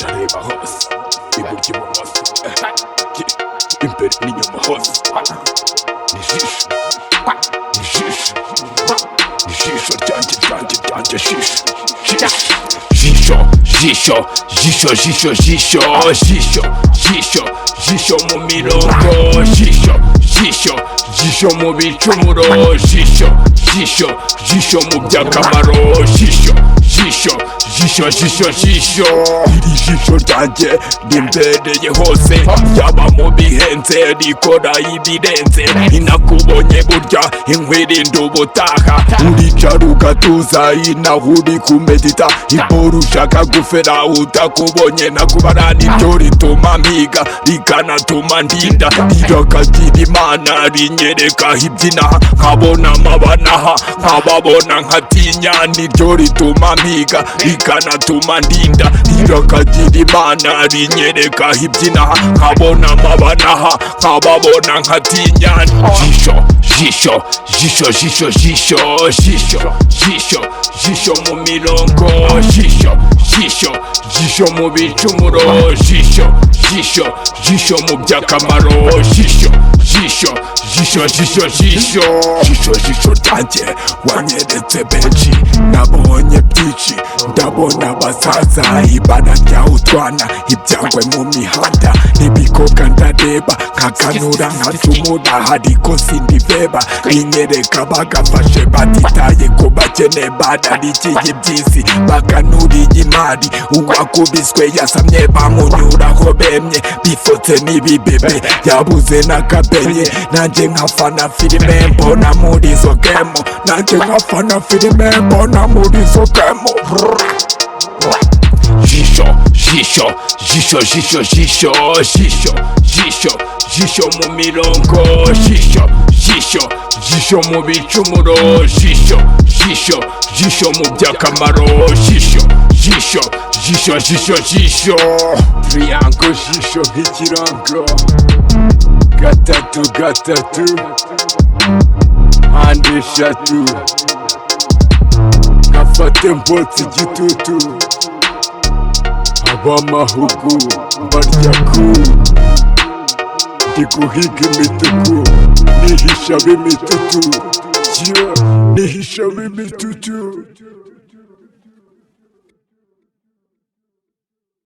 ndareba hose iburyo ibumoso imbere n'inyuma hose nijisho nijisho nijisho ryanjye ryanjye ryanjye shisho jisho jisho jisho jisho jisho jisho jisho mu mirongo jisho jisho jisho mu bicumuro jisho jisho jisho mu by'akamaro jisho jisho jisho jisho jisho iri jisho ryanjye rimbereye hose yaba mu bihenze rikora ibirenze inakubonye burya inkwirinda ubutaha uricara ugatuza inaho uri kumedita ibora ushaka gufera utakubonye nakubara niryo rituma mpiga rikanatuma ndinda rirakagira imana rinyereka ibyinaha nkabona amabanaha nkababona nkatinya niryo rituma mpiga rikanatuma ndinda rirakagira imana rinyereka ibyinaha nkabona amabanaha nkababona nkatinya jisho jisho jisho jisho jisho jisho jisho jisho mu mirongo jisho jisho jisho mu bicumuro jisho jisho jisho mu by'akamaro jisho jisho jisho jisho jisho jisho jisho ryanjye wanyeretse benshi nabonye byinshi ndabona abasaza ibara rya utwana ibyangwe mu mihanda n'ibikoka ndareba nkakanura nkacumura ariko sindiveba rinyereka bagafashe batitaye ku bakene bararikiye iby'isi bakanuriye imari uwakubiswe yasamye bamunyuraho bemye bifotse n'ibibebe yabuze n'akabenye nanjye nkafana filime mbona muri izo gemo nanjye nkafana filime mbona muri izo gemo jisho jisho jisho jisho jisho jisho jisho jisho mu mirongo jisho jisho jisho mu bicumuro jisho jisho jisho mu by'akamaro jisho jisho jisho jisho jisho triangle jisho nk'ikirango gatatu gatatu mpande eshatu ngafate mbotse igitutu abamahugu barya ku ndi guhiga imituku nihisha b'imitutu nihisha b'imitutu